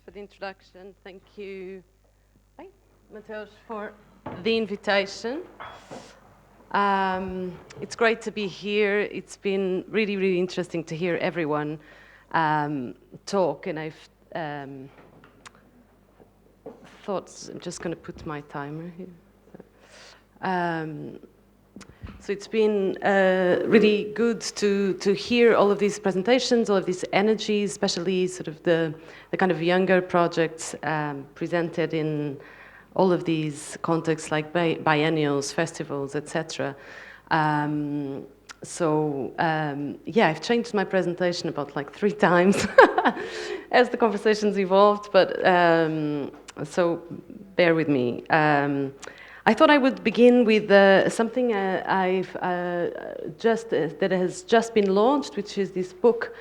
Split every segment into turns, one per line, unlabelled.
for the introduction. Thank you, Mateus, for the invitation. It's great to be here. It's been really, really interesting to hear everyone talk, and I've thought, I'm just going to put my timer here. So it's been really good to hear all of these presentations, all of this energy, especially sort of the kind of younger projects presented in all of these contexts like biennials, festivals, etc. Yeah, I've changed my presentation about like 3 times as the conversations evolved, but so bear with me. I thought I would begin with something that has just been launched, which is this book,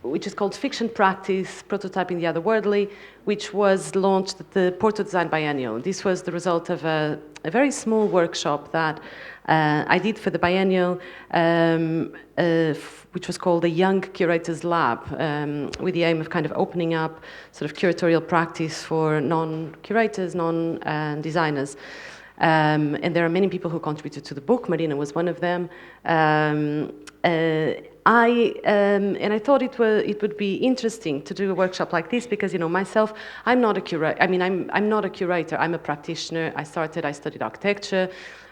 which is called Fiction Practice, Prototyping the Otherworldly, which was launched at the Porto Design Biennale. This was the result of a very small workshop that I did for the biennial, which was called the Young Curators Lab, with the aim of kind of opening up sort of curatorial practice for non-curators, non-designers. And there are many people who contributed to the book. Marina was one of them. And I thought it would be interesting to do a workshop like this because, you know, myself, I'm not a curator. I mean, I'm not a curator. I'm a practitioner. I studied architecture.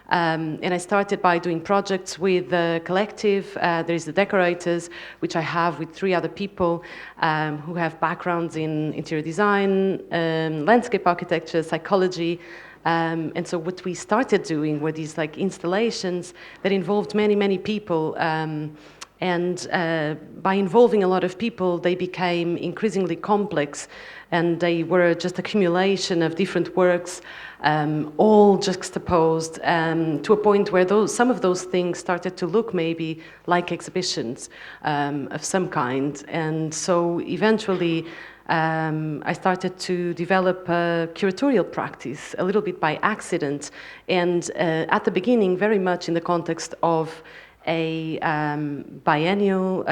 And I started by doing projects with the collective. There is the Decorators, which I have with 3 other people who have backgrounds in interior design, landscape architecture, psychology. And so what we started doing were these like installations that involved many, many people. And by involving a lot of people, they became increasingly complex, and they were just accumulation of different works, all juxtaposed to a point where some of those things started to look maybe like exhibitions of some kind. And so eventually, I started to develop a curatorial practice a little bit by accident, and at the beginning, very much in the context of a biennial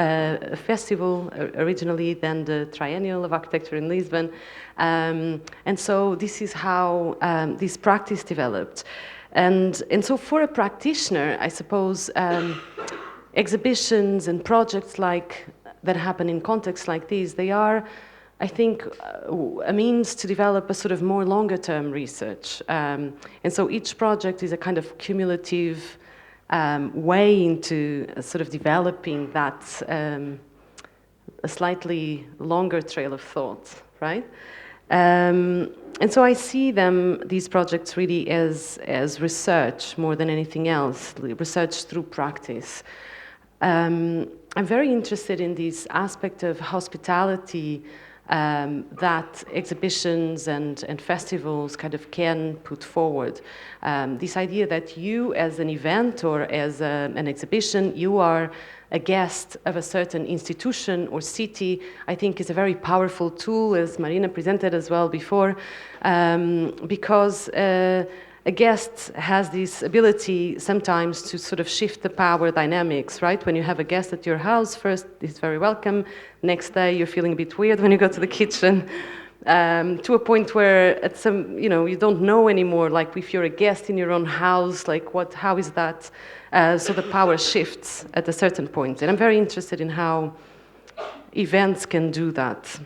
festival originally, then the Trienal of Architecture in Lisbon. And so this is how this practice developed. And so for a practitioner, I suppose exhibitions and projects like that happen in contexts like these, they are, I think, a means to develop a sort of more longer-term research. And so each project is a kind of cumulative way into sort of developing that a slightly longer trail of thought, right? And so I see these projects really as research more than anything else, research through practice. I'm very interested in this aspect of hospitality that exhibitions and festivals kind of can put forward. This idea that you as an event or as an exhibition, you are a guest of a certain institution or city, I think is a very powerful tool, as Marina presented as well before, because a guest has this ability sometimes to sort of shift the power dynamics, right? When you have a guest at your house, first it's very welcome. Next day you're feeling a bit weird when you go to the kitchen, to a point where at some, you know, you don't know anymore. Like if you're a guest in your own house, like how is that? So the power shifts at a certain point, and I'm very interested in how events can do that.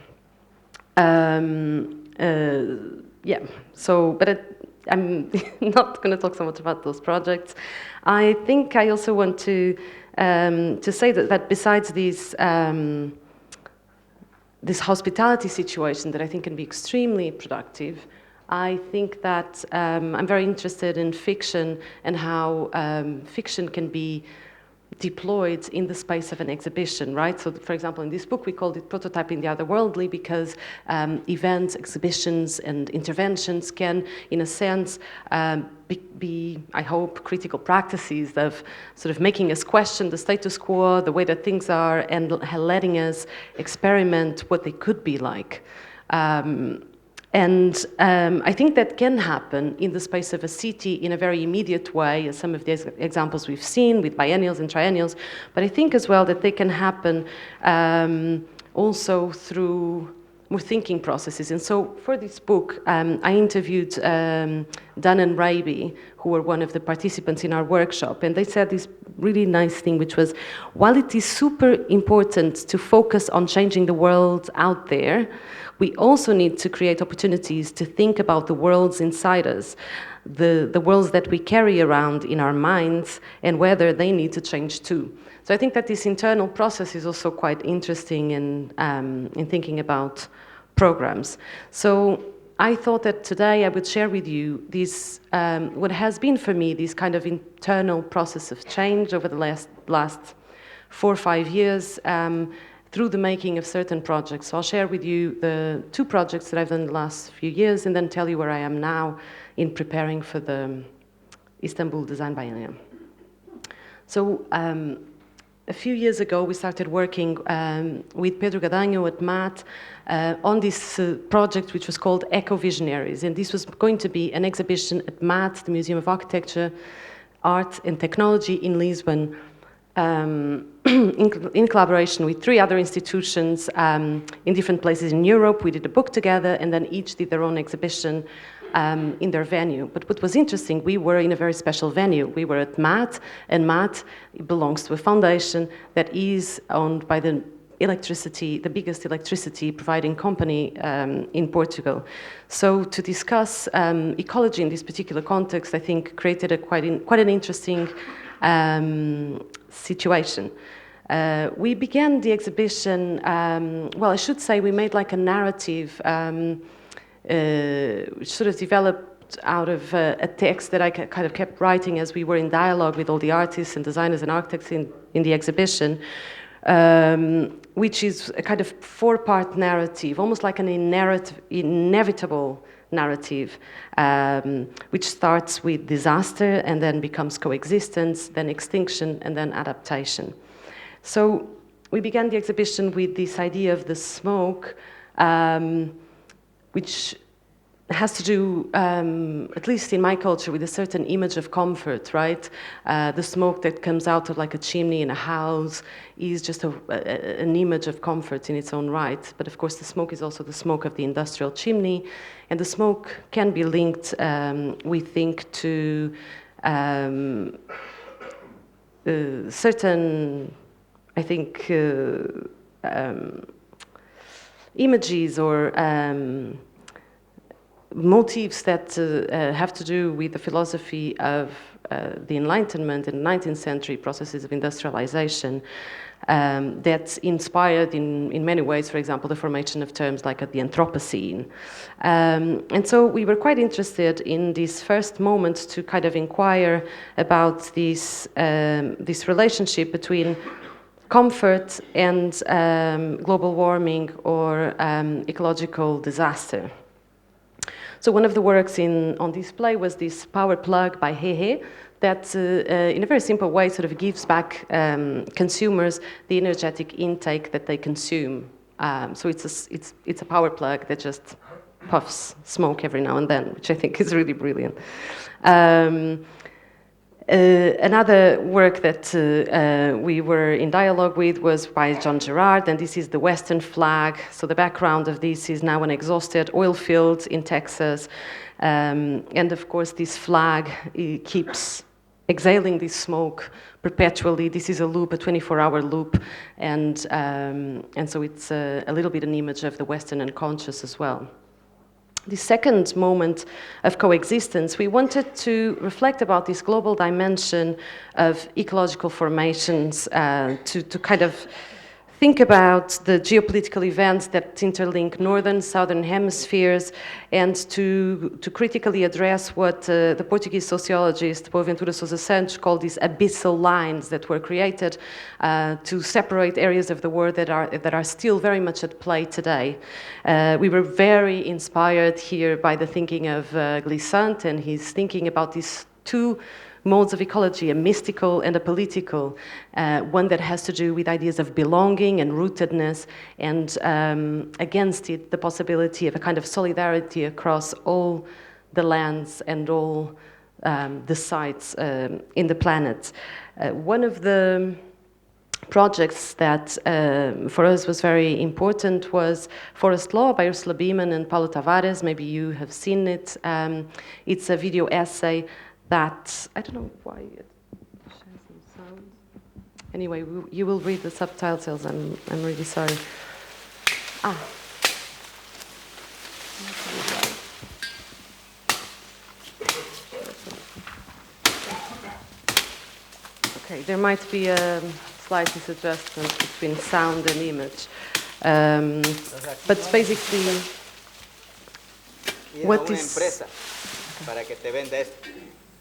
Yeah. So, but. I'm not going to talk so much about those projects. I think I also want to say that besides this hospitality situation that I think can be extremely productive, I think that I'm very interested in fiction and how fiction can be deployed in the space of an exhibition, right? So, for example, in this book, we called it Prototyping the Otherworldly because events, exhibitions, and interventions can, in a sense, be, I hope, critical practices of sort of making us question the status quo, the way that things are, and letting us experiment what they could be like. And I think that can happen in the space of a city in a very immediate way, as some of the examples we've seen with biennials and triennials. But I think as well that they can happen also through more thinking processes. And so for this book, I interviewed Dan and Raby, who were one of the participants in our workshop, and they said this really nice thing, which was, while it is super important to focus on changing the world out there, we also need to create opportunities to think about the worlds inside us, the worlds that we carry around in our minds, and whether they need to change too. So I think that this internal process is also quite interesting in thinking about programs. So I thought that today I would share with you this, what has been for me this kind of internal process of change over the last 4 or 5 years, through the making of certain projects. So I'll share with you the 2 projects that I've done in the last few years, and then tell you where I am now in preparing for the Istanbul Design Biennale. So a few years ago, we started working with Pedro Gadanho at MAAT on this project, which was called Eco Visionaries. And this was going to be an exhibition at MAAT, the Museum of Architecture, Art and Technology in Lisbon, in collaboration with 3 other institutions in different places in Europe. We did a book together, and then each did their own exhibition in their venue. But what was interesting, we were in a very special venue. We were at MAAT, and MAAT belongs to a foundation that is owned by the biggest electricity providing company in Portugal. So to discuss ecology in this particular context, I think created a quite an interesting situation. We began the exhibition, well, I should say we made like a narrative which sort of developed out of a text that I kind of kept writing as we were in dialogue with all the artists and designers and architects in the exhibition, which is a kind of 4-part narrative, almost like an inevitable narrative, which starts with disaster and then becomes coexistence, then extinction, and then adaptation. So we began the exhibition with this idea of the smoke, which has to do, at least in my culture, with a certain image of comfort, right? The smoke that comes out of like a chimney in a house is just an image of comfort in its own right. But of course, the smoke is also the smoke of the industrial chimney, and the smoke can be linked, we think, to certain, I think, images or motifs that have to do with the philosophy of the Enlightenment in the 19th century processes of industrialization that inspired in many ways, for example, the formation of terms like the Anthropocene. And so we were quite interested in this first moment to kind of inquire about this relationship between comfort and global warming or ecological disaster. So one of the works on display was this power plug by Hehe that in a very simple way sort of gives back consumers the energetic intake that they consume. So it's a power plug that just puffs smoke every now and then, which I think is really brilliant. Another work that we were in dialogue with was by John Gerard, and this is the Western flag. So the background of this is now an exhausted oil field in Texas. And of course, this flag keeps exhaling this smoke perpetually. This is a loop, a 24-hour loop. And so it's a little bit an image of the Western unconscious as well. The second moment of coexistence, we wanted to reflect about this global dimension of ecological formations, to kind of think about the geopolitical events that interlink northern, southern hemispheres, and to critically address what the Portuguese sociologist Boaventura Sousa Santos called these abyssal lines that were created to separate areas of the world that are still very much at play today. We were very inspired here by the thinking of Glissant, and he's thinking about these 2 modes of ecology, a mystical and a political, one that has to do with ideas of belonging and rootedness, and against it, the possibility of a kind of solidarity across all the lands and all the sites in the planet. One of the projects that for us was very important was Forest Law by Ursula Beeman and Paulo Tavares. Maybe you have seen it. It's a video essay that, I don't know why it shares some sound. Anyway, you will read the subtitles. I'm really sorry. Okay, there might be a slight disadjustment between sound and image. But basically, what is...
empresa para que te venda esto.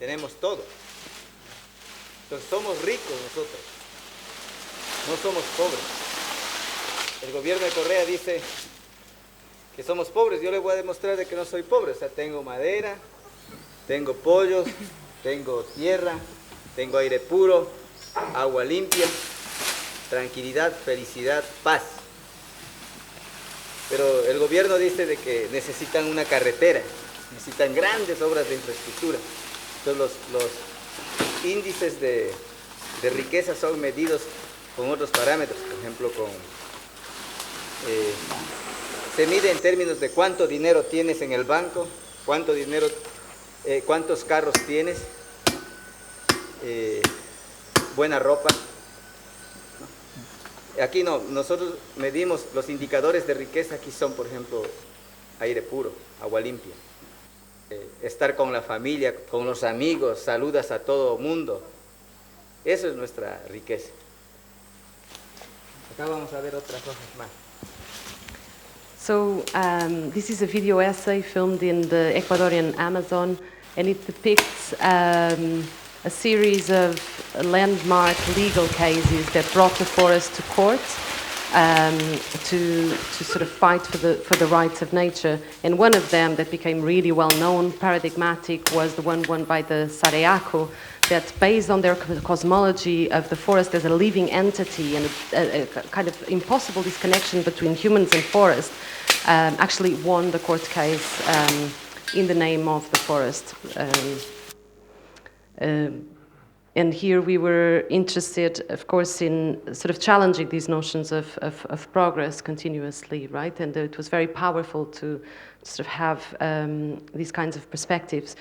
Tenemos todo. Entonces somos ricos nosotros. No somos pobres. El gobierno de Correa dice que somos pobres. Yo le voy a demostrar de que no soy pobre. O sea, tengo madera, tengo pollos, tengo tierra, tengo aire puro, agua limpia, tranquilidad, felicidad, paz. Pero el gobierno dice de que necesitan una carretera, necesitan grandes obras de infraestructura. Entonces los índices de riqueza son medidos con otros parámetros, por ejemplo, se mide en términos de cuánto dinero tienes en el banco, cuántos carros tienes, buena ropa. Aquí no, nosotros medimos los indicadores de riqueza. Aquí son, por ejemplo, aire puro, agua limpia, estar con la familia, con los amigos, saludas a todo mundo. Eso es nuestra riqueza. Acá vamos a ver otras cosas más.
So this is a video essay filmed in the Ecuadorian Amazon, and it depicts a series of landmark legal cases that brought the forest to court to sort of fight for the rights of nature. And one of them that became really well known, paradigmatic, was the one won by the Sareaco, that based on their cosmology of the forest as a living entity and a kind of impossible disconnection between humans and forest, actually won the court case in the name of the forest. And here we were interested, of course, in sort of challenging these notions of progress continuously, right? And it was very powerful to sort of have these kinds of perspectives.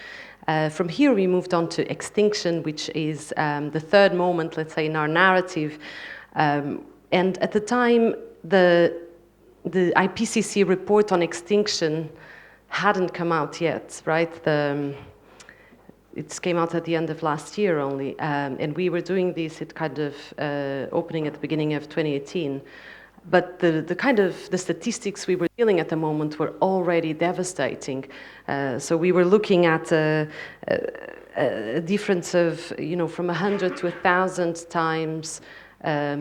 From here, we moved on to Extinction, which is the third moment, let's say, in our narrative. And at the time, the IPCC report on extinction hadn't come out yet, right? It came out at the end of last year only, and we were doing this at kind of opening at the beginning of 2018. But the statistics we were dealing at the moment were already devastating. So we were looking at a difference of, from 100 to 1,000 times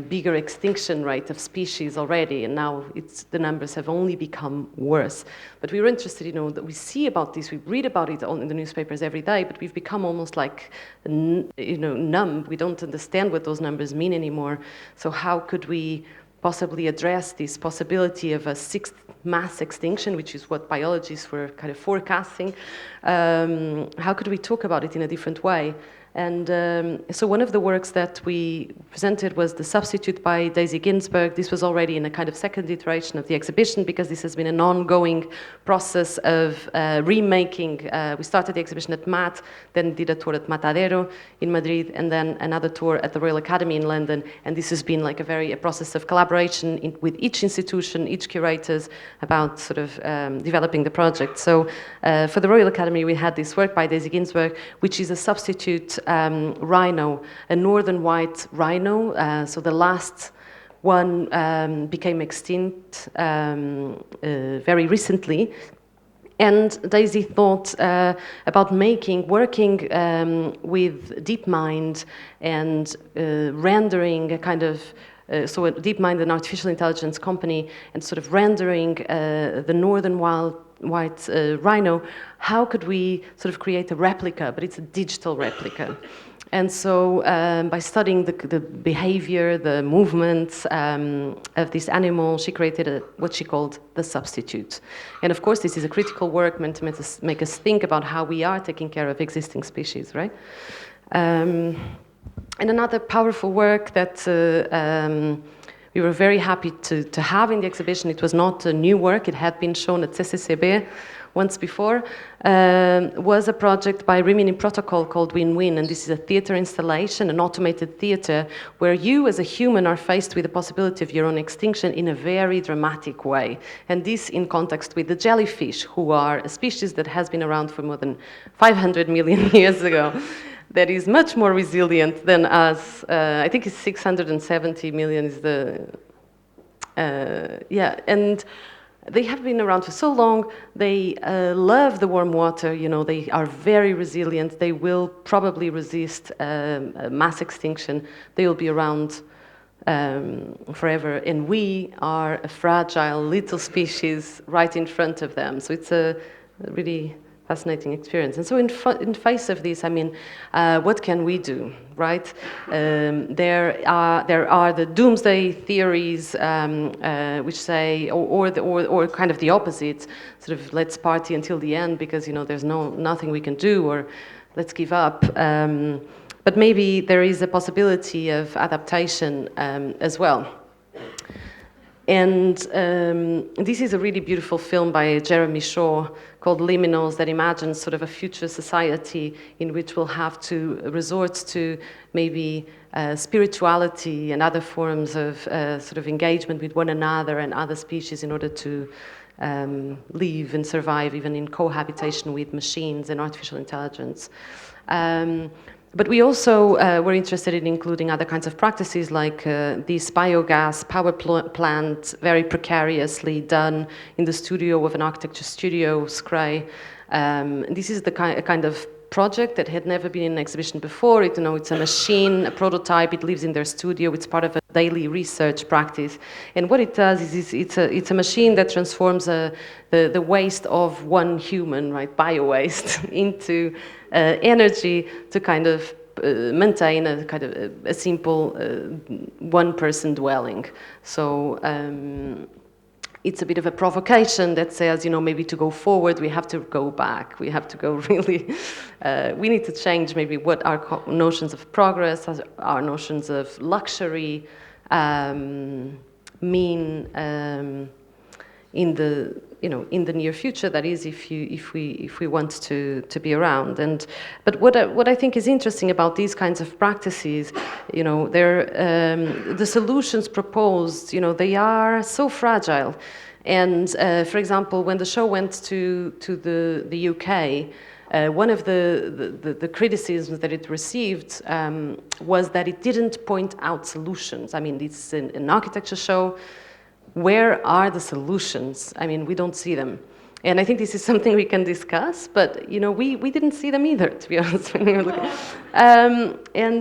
bigger extinction rate of species already, and now the numbers have only become worse. But we were interested, that we see about this, we read about it in the newspapers every day, but we've become almost like, numb. We don't understand what those numbers mean anymore. So how could we possibly address this possibility of a sixth mass extinction, which is what biologists were kind of forecasting? How could we talk about it in a different way? And so one of the works that we presented was The Substitute by Daisy Ginsberg. This was already in a kind of second iteration of the exhibition, because this has been an ongoing process of remaking. We started the exhibition at MAAT, then did a tour at Matadero in Madrid, and then another tour at the Royal Academy in London. And this has been like a process of collaboration with each institution, each curators, about sort of developing the project. So for the Royal Academy, we had this work by Daisy Ginsberg, which is a substitute rhino, a northern white rhino. So the last one became extinct very recently. And Daisy thought about working with DeepMind and rendering a kind of so DeepMind, an artificial intelligence company, and sort of rendering the northern white rhino. How could we sort of create a replica, but it's a digital replica? And so by studying the behavior, the movements of this animal, she created what she called The Substitute. And of course, this is a critical work meant to make us think about how we are taking care of existing species, right? And another powerful work that we were very happy to have in the exhibition, it was not a new work, it had been shown at CCCB once before, was a project by Rimini Protocol called Win-Win, and this is a theater installation, an automated theater, where you as a human are faced with the possibility of your own extinction in a very dramatic way. And this in context with the jellyfish, who are a species that has been around for more than 500 million years ago, that is much more resilient than us. I think it's 670 million is the, yeah, and they have been around for so long. They love the warm water, you know, they are very resilient. They will probably resist mass extinction. They will be around forever. And we are a fragile little species right in front of them. So it's a really fascinating experience. And so in face of this, I mean, what can we do, right? There are the doomsday theories which say, or kind of the opposite, sort of let's party until the end because, you know, there's nothing we can do, or let's give up. But maybe there is a possibility of adaptation as well. And this is a really beautiful film by Jeremy Shaw called Liminals that imagines sort of a future society in which we'll have to resort to maybe spirituality and other forms of sort of engagement with one another and other species in order to live and survive even in cohabitation with machines and artificial intelligence. But we also were interested in including other kinds of practices like this biogas power plant, very precariously done in the studio of an architecture studio, Scray. This is the kind of project that had never been in an exhibition before. It's a machine, a prototype, it lives in their studio, it's part of a daily research practice. And what it does is it's a machine that transforms the waste of one human, right, bio-waste, into energy to kind of maintain a kind of a simple one-person dwelling. So it's a bit of a provocation that says, you know, maybe to go forward, we have to go back. We have to go really, we need to change maybe what our notions of progress, our notions of luxury mean in the, you know, in the near future. That is, if we want to be around. But what I think is interesting about these kinds of practices, you know, they're the solutions proposed, you know, they are so fragile. And for example, when the show went to the UK, one of the criticisms that it received was that it didn't point out solutions. I mean, it's an architecture show. Where are the solutions? I mean, we don't see them. And I think this is something we can discuss, but, you know, we didn't see them either, to be honest. When we were looking.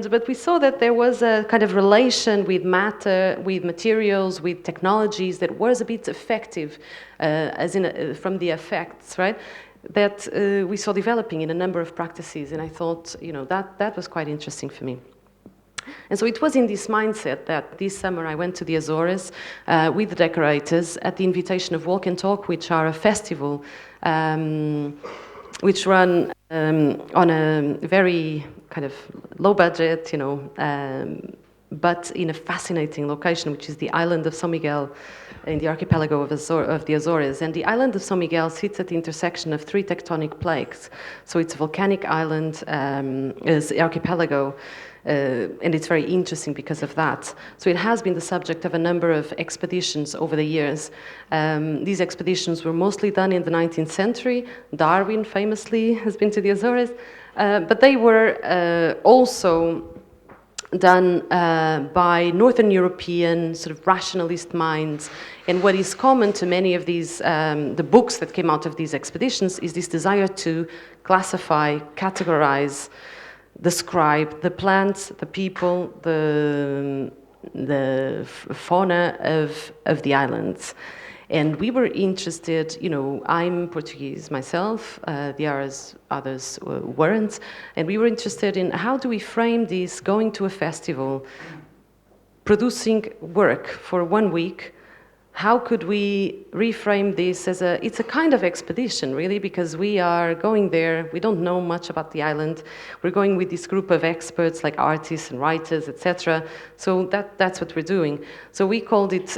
But we saw that there was a kind of relation with matter, with materials, with technologies that was a bit effective, as in from the effects, right? That we saw developing in a number of practices, and I thought, you know, that was quite interesting for me. And so it was in this mindset that this summer I went to the Azores with the Decorators at the invitation of Walk and Talk, which are a festival which run on a very kind of low budget, you know, but in a fascinating location, which is the island of São Miguel in the archipelago of the Azores. And the island of São Miguel sits at the intersection of three tectonic plates. So it's a volcanic island, is archipelago, and it's very interesting because of that. So it has been the subject of a number of expeditions over the years. These expeditions were mostly done in the 19th century. Darwin famously has been to the Azores, but they were also done by Northern European sort of rationalist minds. And what is common to many of these, the books that came out of these expeditions, is this desire to classify, categorize, describe the plants, the people, the fauna of the islands. And we were interested, you know, I'm Portuguese myself, others weren't, and we were interested in how do we frame this, going to a festival, producing work for 1 week, how could we reframe this as it's a kind of expedition, really, because we are going there, we don't know much about the island, we're going with this group of experts like artists and writers, etc. So that's what we're doing. So we called it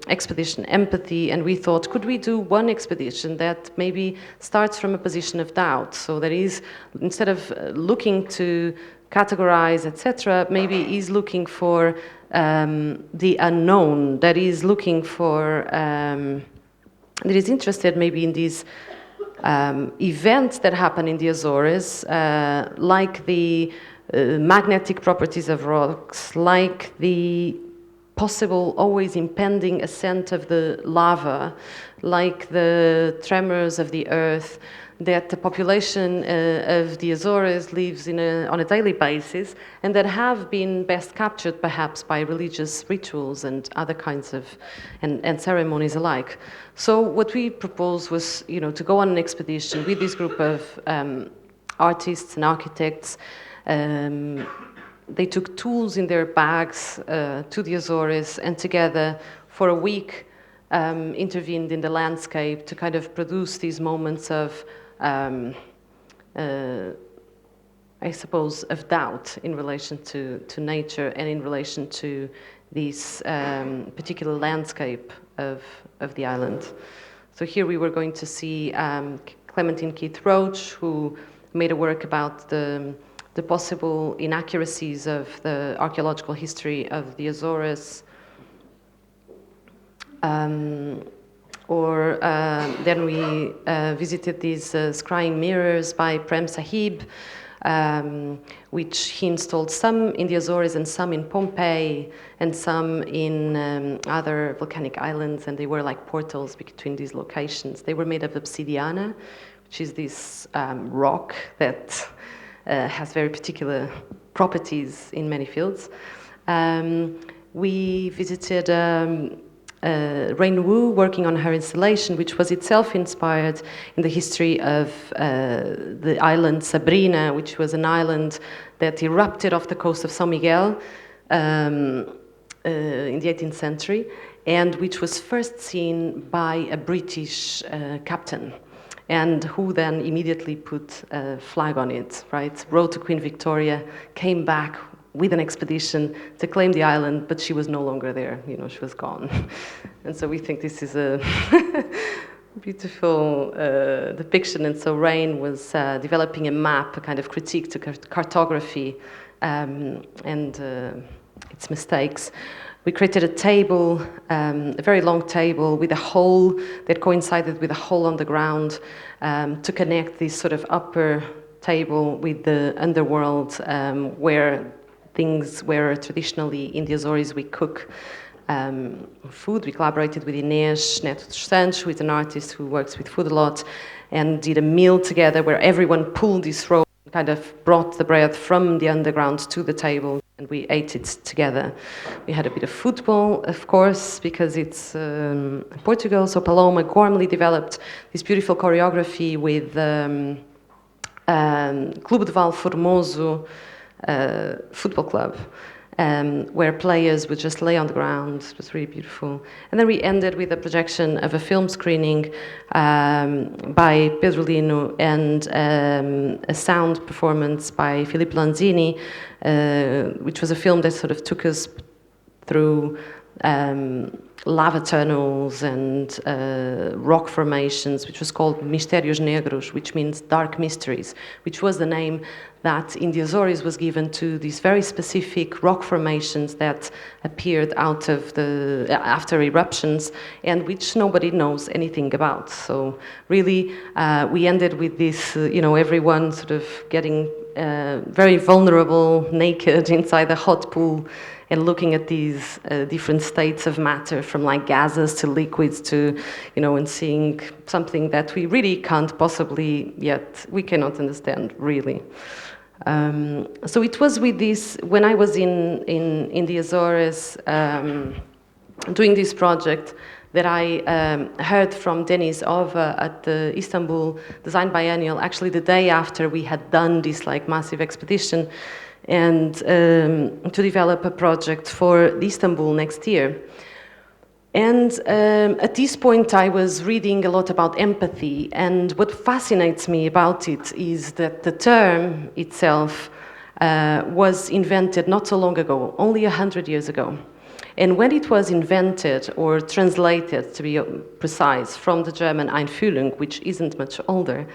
Expedition Empathy, and we thought, could we do one expedition that maybe starts from a position of doubt? So that is, instead of looking to categorize, etc., maybe is looking for the unknown, that is looking for, that is interested maybe in these events that happen in the Azores, like the magnetic properties of rocks, like the possible always impending ascent of the lava, like the tremors of the earth, that the population of the Azores lives on a daily basis, and that have been best captured perhaps by religious rituals and other kinds of, and ceremonies alike. So what we proposed was, to go on an expedition with this group of artists and architects. They took tools in their bags to the Azores, and together for a week intervened in the landscape to kind of produce these moments of I suppose, of doubt in relation to nature and in relation to this particular landscape of the island. So here we were going to see Clementine Keith Roach, who made a work about the possible inaccuracies of the archaeological history of the Azores. Then we visited these scrying mirrors by Prem Sahib, which he installed some in the Azores and some in Pompeii and some in other volcanic islands, and they were like portals between these locations. They were made of obsidiana, which is this rock that has very particular properties in many fields. We visited Rain Wu working on her installation, which was itself inspired in the history of the island Sabrina, which was an island that erupted off the coast of São Miguel in the 18th century, and which was first seen by a British captain, and who then immediately put a flag on it, right? Wrote to Queen Victoria, came back with an expedition to claim the island, but she was no longer there, she was gone. And so we think this is a beautiful depiction. And so Rain was developing a map, a kind of critique to cartography and its mistakes. We created a table, a very long table with a hole that coincided with a hole on the ground to connect this sort of upper table with the underworld where things where traditionally in the Azores we cook food. We collaborated with Inês Neto dos Santos, who is an artist who works with food a lot, and did a meal together where everyone pulled this rope and kind of brought the bread from the underground to the table, and we ate it together. We had a bit of football, of course, because it's Portugal, so Paloma warmly developed this beautiful choreography with Clube de Val Formoso football club, where players would just lay on the ground. It was really beautiful. And then we ended with a projection of a film screening by Pedro Lino and a sound performance by Filippo Lanzini, which was a film that sort of took us through lava tunnels and rock formations, which was called Mistérios Negros, which means dark mysteries, which was the name that in the Azores was given to these very specific rock formations that appeared out of after eruptions, and which nobody knows anything about. So really, we ended with this, everyone sort of getting very vulnerable, naked inside a hot pool, and looking at these different states of matter, from like gases to liquids to, and seeing something that we really can't possibly yet, we cannot understand really. So it was with this, when I was in the Azores doing this project, that I heard from Deniz Ova at the Istanbul Design Biennale, actually the day after we had done this like massive expedition, and to develop a project for Istanbul next year. And at this point, I was reading a lot about empathy, and what fascinates me about it is that the term itself was invented not so long ago, only 100 years ago. And when it was invented, or translated, to be precise, from the German Einfühlung, which isn't much older,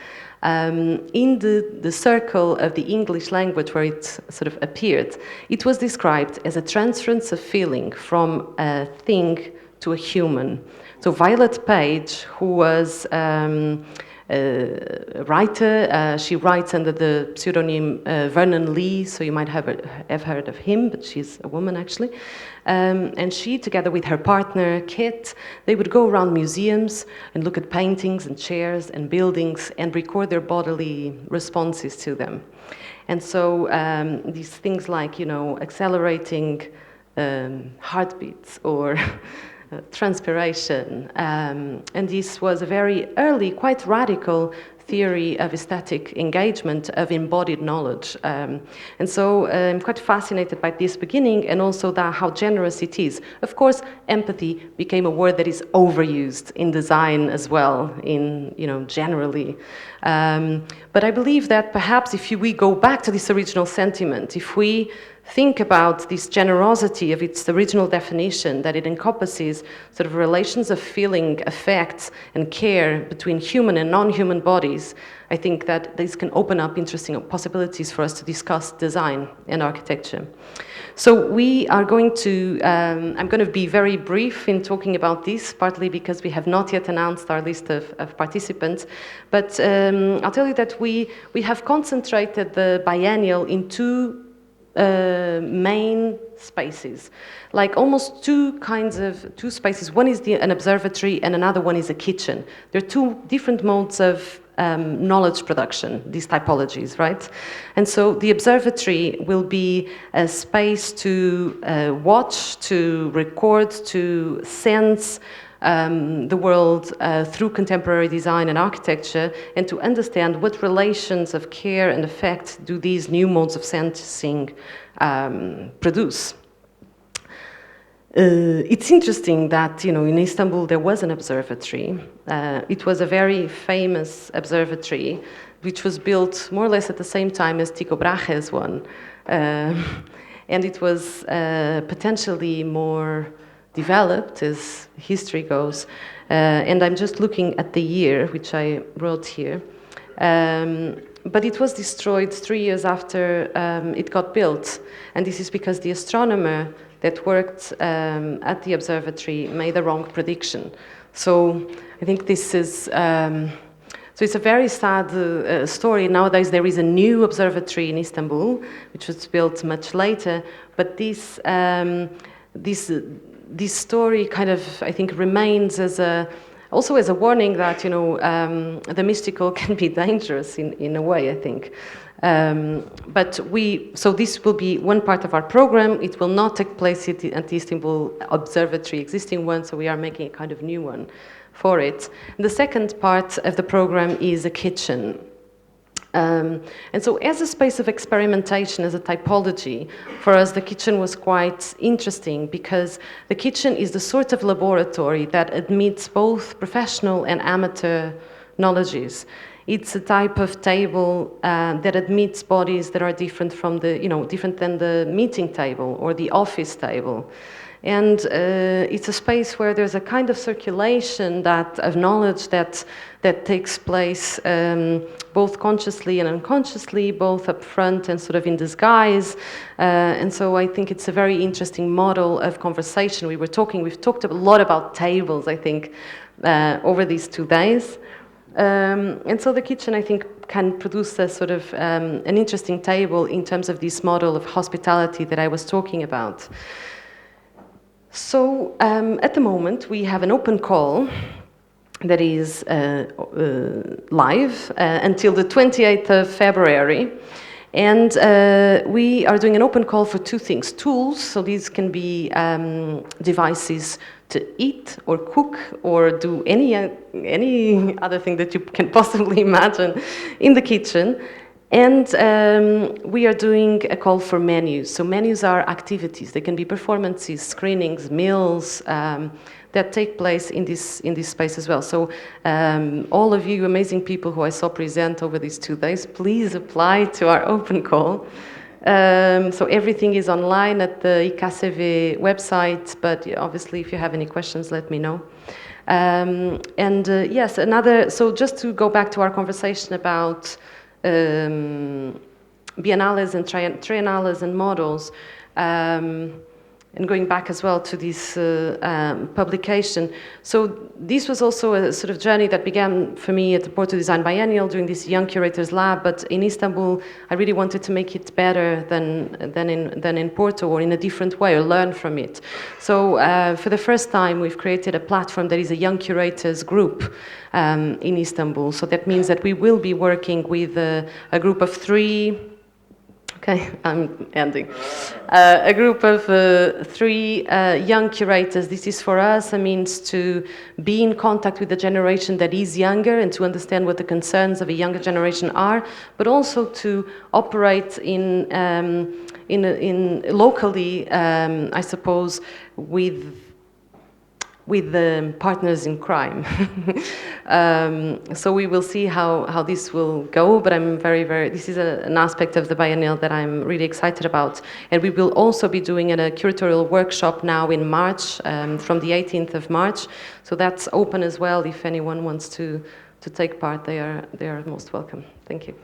in the circle of the English language where it sort of appeared, it was described as a transference of feeling from a thing to a human. So Violet Page, who was a writer, she writes under the pseudonym Vernon Lee, so you might have heard of him, but she's a woman actually. And she, together with her partner, Kit, they would go around museums and look at paintings and chairs and buildings and record their bodily responses to them. And so these things like, accelerating heartbeats or transpiration. And this was a very early, quite radical theory of aesthetic engagement of embodied knowledge. And so I'm quite fascinated by this beginning and also how generous it is. Of course, empathy became a word that is overused in design as well, generally. But I believe that perhaps if we go back to this original sentiment, if we think about this generosity of its original definition, that it encompasses sort of relations of feeling, affects, and care between human and non-human bodies, I think that this can open up interesting possibilities for us to discuss design and architecture. So we are going to, I'm going to be very brief in talking about this, partly because we have not yet announced our list of participants, but I'll tell you that we have concentrated the biennial in two main spaces, like almost two spaces. One is an observatory and another one is a kitchen. There are two different modes of knowledge production, these typologies, right? And so the observatory will be a space to watch, to record, to sense the world through contemporary design and architecture, and to understand what relations of care and effect do these new modes of sensing produce. It's interesting that, in Istanbul there was an observatory. It was a very famous observatory, which was built more or less at the same time as Tycho Brahe's one. And it was potentially more developed as history goes. And I'm just looking at the year, which I wrote here. But it was destroyed 3 years after it got built. And this is because the astronomer that worked at the observatory made a wrong prediction. So I think this is, so it's a very sad story. Nowadays there is a new observatory in Istanbul, which was built much later, but this story kind of, I think, remains as also as a warning that, the mystical can be dangerous in a way, I think. So this will be one part of our program. It will not take place at the Istanbul Observatory, existing one, so we are making a kind of new one for it. And the second part of the program is a kitchen. And so as a space of experimentation, as a typology, for us the kitchen was quite interesting because the kitchen is the sort of laboratory that admits both professional and amateur knowledges. It's a type of table that admits bodies that are different from different than the meeting table or the office table. And it's a space where there's a kind of circulation of knowledge that takes place both consciously and unconsciously, both up front and sort of in disguise. And so I think it's a very interesting model of conversation. We've talked a lot about tables, I think, over these 2 days. And so the kitchen, I think, can produce a sort of an interesting table in terms of this model of hospitality that I was talking about. So at the moment, we have an open call that is live until the 28th of February. And we are doing an open call for 2 things. Tools, so these can be devices to eat or cook or do any other thing that you can possibly imagine in the kitchen. And we are doing a call for menus. So menus are activities. They can be performances, screenings, meals that that take place in this space as well. So all of you amazing people who I saw present over these 2 days, please apply to our open call. So everything is online at the IKCV website, but obviously if you have any questions, let me know. Yes, so just to go back to our conversation about biennales and triennales and models, and going back as well to this publication. So this was also a sort of journey that began for me at the Porto Design Biennial doing this Young Curators Lab, but in Istanbul, I really wanted to make it better than in Porto, or in a different way, or learn from it. So for the first time, we've created a platform that is a Young Curators group in Istanbul. So that means that we will be working with a group of 3. Okay, I'm ending. A group of 3 young curators. This is for us a means to be in contact with the generation that is younger and to understand what the concerns of a younger generation are, but also to operate in locally, I suppose, with the partners in crime. So we will see how this will go, but I'm this is an aspect of the biennial that I'm really excited about. And we will also be doing a curatorial workshop now in March, from the 18th of March. So that's open as well. If anyone wants to take part, they are most welcome. Thank you.